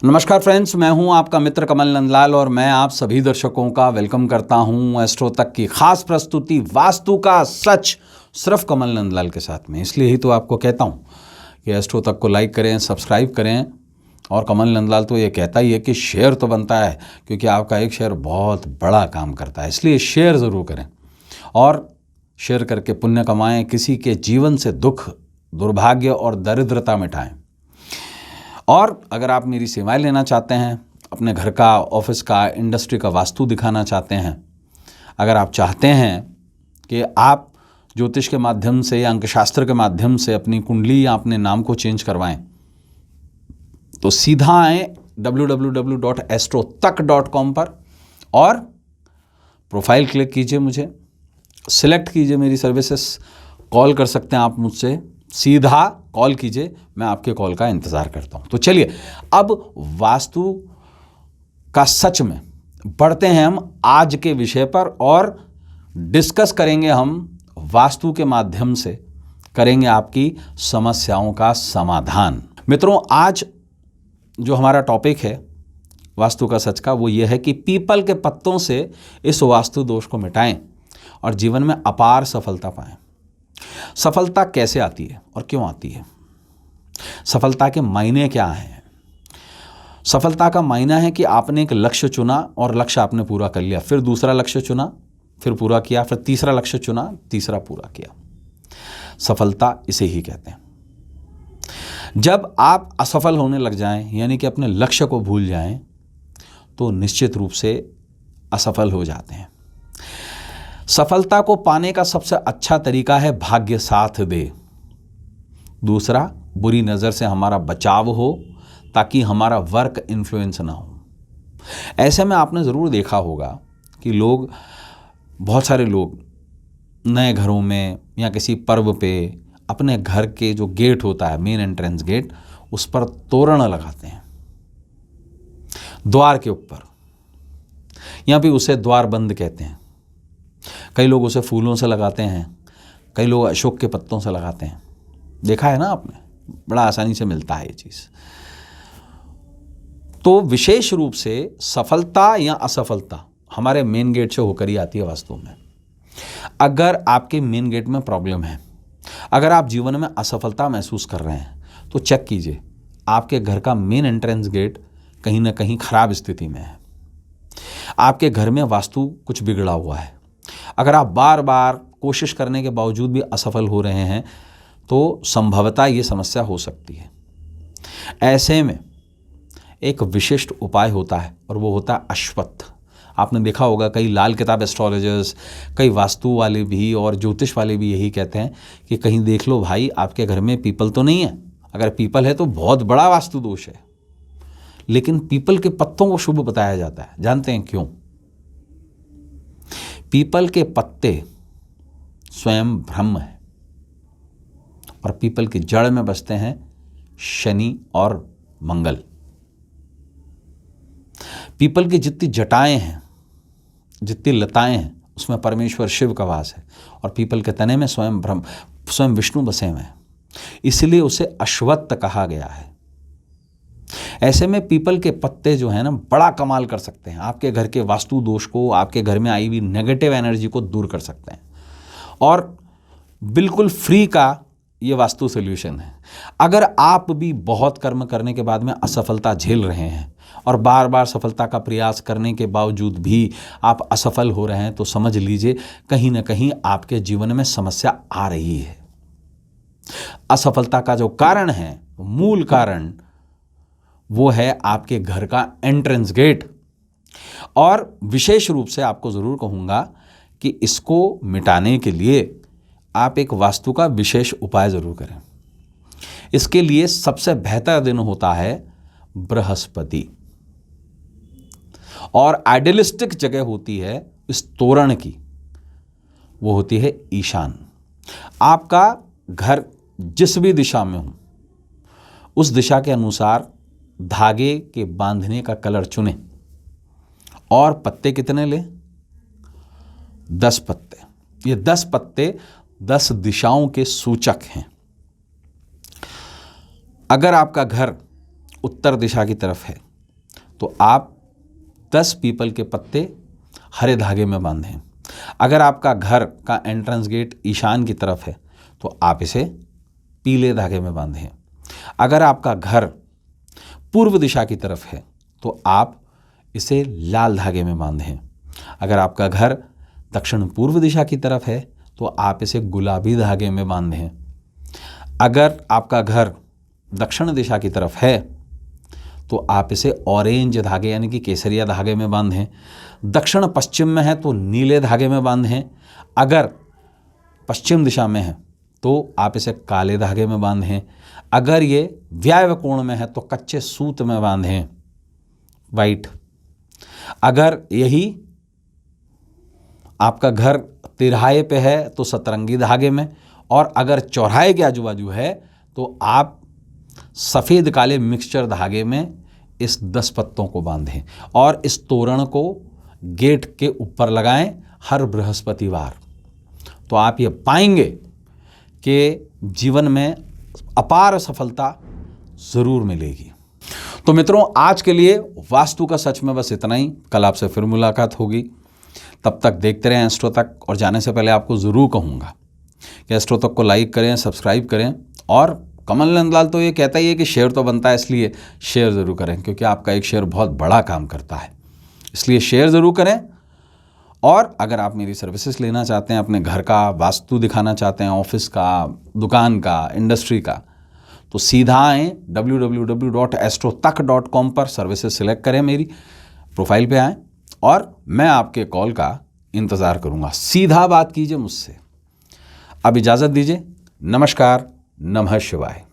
नमस्कार फ्रेंड्स, मैं हूं आपका मित्र कमल नंदलाल और मैं आप सभी दर्शकों का वेलकम करता हूं एस्ट्रो तक की खास प्रस्तुति वास्तु का सच सिर्फ कमल नंदलाल के साथ में। इसलिए ही तो आपको कहता हूं कि एस्ट्रो तक को लाइक करें, सब्सक्राइब करें। और कमल नंदलाल तो ये कहता ही है कि शेयर तो बनता है, क्योंकि आपका एक शेयर बहुत बड़ा काम करता है। इसलिए शेयर ज़रूर करें और शेयर करके पुण्य कमाएं, किसी के जीवन से दुख, दुर्भाग्य और दरिद्रता मिटाएं। और अगर आप मेरी सेवाएं लेना चाहते हैं, अपने घर का, ऑफिस का, इंडस्ट्री का वास्तु दिखाना चाहते हैं, अगर आप चाहते हैं कि आप ज्योतिष के माध्यम से या अंकशास्त्र के माध्यम से अपनी कुंडली या अपने नाम को चेंज करवाएं, तो सीधा आएँ www.astrotak.com पर और प्रोफाइल क्लिक कीजिए, मुझे सिलेक्ट कीजिए मेरी सर्विसेज। कॉल कर सकते हैं आप मुझसे, सीधा कॉल कीजिए, मैं आपके कॉल का इंतज़ार करता हूं। तो चलिए अब वास्तु का सच में बढ़ते हैं हम आज के विषय पर और डिस्कस करेंगे हम वास्तु के माध्यम से, करेंगे आपकी समस्याओं का समाधान। मित्रों, आज जो हमारा टॉपिक है वास्तु का सच का, वो ये है कि पीपल के पत्तों से इस वास्तु दोष को मिटाएं और जीवन में अपार सफलता पाएं। सफलता कैसे आती है और क्यों आती है? सफलता के मायने क्या हैं? सफलता का मायना है कि आपने एक लक्ष्य चुना और लक्ष्य आपने पूरा कर लिया, फिर दूसरा लक्ष्य चुना, फिर पूरा किया, फिर तीसरा लक्ष्य चुना, तीसरा पूरा किया। सफलता इसे ही कहते हैं। जब आप असफल होने लग जाएं, यानी कि अपने लक्ष्य को भूल जाएं, तो निश्चित रूप से असफल हो जाते हैं। सफलता को पाने का सबसे अच्छा तरीका है भाग्य साथ दे। दूसरा, बुरी नज़र से हमारा बचाव हो ताकि हमारा वर्क इन्फ्लुएंस ना हो। ऐसे में आपने ज़रूर देखा होगा कि लोग, बहुत सारे लोग नए घरों में या किसी पर्व पे अपने घर के जो गेट होता है, मेन एंट्रेंस गेट, उस पर तोरण लगाते हैं द्वार के ऊपर, या भी उसे द्वार बंद कहते हैं। कई लोग उसे फूलों से लगाते हैं, कई लोग अशोक के पत्तों से लगाते हैं। देखा है ना आपने, बड़ा आसानी से मिलता है ये चीज़। तो विशेष रूप से सफलता या असफलता हमारे मेन गेट से होकर ही आती है वास्तु में। अगर आपके मेन गेट में प्रॉब्लम है, अगर आप जीवन में असफलता महसूस कर रहे हैं, तो चेक कीजिए आपके घर का मेन एंट्रेंस गेट कहीं ना कहीं खराब स्थिति में है। आपके घर में वास्तु कुछ बिगड़ा हुआ है। अगर आप बार बार कोशिश करने के बावजूद भी असफल हो रहे हैं, तो संभवतः ये समस्या हो सकती है। ऐसे में एक विशिष्ट उपाय होता है और वो होता है अश्वत्थ। आपने देखा होगा कई लाल किताब एस्ट्रोलॉजर्स, कई वास्तु वाले भी और ज्योतिष वाले भी यही कहते हैं कि कहीं देख लो भाई, आपके घर में पीपल तो नहीं है। अगर पीपल है तो बहुत बड़ा वास्तु दोष है। लेकिन पीपल के पत्तों को शुभ बताया जाता है। जानते हैं क्यों? पीपल के पत्ते स्वयं ब्रह्म है और पीपल की जड़ में बसते हैं शनि और मंगल। पीपल की जितनी जटाएं हैं, जितनी लताएं हैं, उसमें परमेश्वर शिव का वास है और पीपल के तने में स्वयं ब्रह्म, स्वयं विष्णु बसे हुए हैं। इसलिए उसे अश्वत्थ कहा गया है। ऐसे में पीपल के पत्ते जो है ना, बड़ा कमाल कर सकते हैं। आपके घर के वास्तु दोष को, आपके घर में आई हुई नेगेटिव एनर्जी को दूर कर सकते हैं और बिल्कुल फ्री का ये वास्तु सॉल्यूशन है। अगर आप भी बहुत कर्म करने के बाद में असफलता झेल रहे हैं और बार बार सफलता का प्रयास करने के बावजूद भी आप असफल हो रहे हैं, तो समझ लीजिए कहीं ना कहीं आपके जीवन में समस्या आ रही है। असफलता का जो कारण है, मूल कारण, वो है आपके घर का एंट्रेंस गेट। और विशेष रूप से आपको ज़रूर कहूँगा कि इसको मिटाने के लिए आप एक वास्तु का विशेष उपाय ज़रूर करें। इसके लिए सबसे बेहतर दिन होता है बृहस्पति, और आइडियलिस्टिक जगह होती है इस तोरण की, वो होती है ईशान। आपका घर जिस भी दिशा में हो, उस दिशा के अनुसार धागे के बांधने का कलर चुनें और पत्ते कितने लें? 10 पत्ते। ये 10 पत्ते 10 दिशाओं के सूचक हैं। अगर आपका घर उत्तर दिशा की तरफ है तो आप 10 पीपल के पत्ते हरे धागे में बांधें। अगर आपका घर का एंट्रेंस गेट ईशान की तरफ है तो आप इसे पीले धागे में बांधें। अगर आपका घर पूर्व दिशा की तरफ है तो आप इसे लाल धागे में बांधें। अगर आपका घर दक्षिण पूर्व दिशा की तरफ है तो आप इसे गुलाबी धागे में बांधें। अगर आपका घर दक्षिण दिशा की तरफ है तो आप इसे ऑरेंज धागे यानी कि केसरिया धागे में बांधें। दक्षिण पश्चिम में है तो नीले धागे में बांधें। अगर पश्चिम दिशा में है तो आप इसे काले धागे में बांधें। अगर ये व्याय कोण में है तो कच्चे सूत में बांधें, वाइट। अगर यही आपका घर तिरहाए पे है तो सतरंगी धागे में, और अगर चौराहे के आजू बाजू है तो आप सफ़ेद काले मिक्सचर धागे में इस 10 पत्तों को बांधें और इस तोरण को गेट के ऊपर लगाएं हर बृहस्पतिवार। तो आप ये पाएंगे कि जीवन में अपार सफलता ज़रूर मिलेगी। तो मित्रों, आज के लिए वास्तु का सच में बस इतना ही। कल आपसे फिर मुलाकात होगी। तब तक देखते रहें एस्ट्रो तक। और जाने से पहले आपको ज़रूर कहूँगा कि एस्ट्रो तक को लाइक करें, सब्सक्राइब करें, और कमल नंदलाल तो ये कहता ही है कि शेयर तो बनता है, इसलिए शेयर ज़रूर करें, क्योंकि आपका एक शेयर बहुत बड़ा काम करता है। इसलिए शेयर ज़रूर करें। और अगर आप मेरी सर्विसेज लेना चाहते हैं, अपने घर का वास्तु दिखाना चाहते हैं, ऑफिस का, दुकान का, इंडस्ट्री का, तो सीधा आएँ www.astrotak.com पर सर्विसेज सिलेक्ट करें, मेरी प्रोफाइल पे आएँ और मैं आपके कॉल का इंतज़ार करूँगा। सीधा बात कीजिए मुझसे। अब इजाज़त दीजिए। नमस्कार। नमः शिवाय।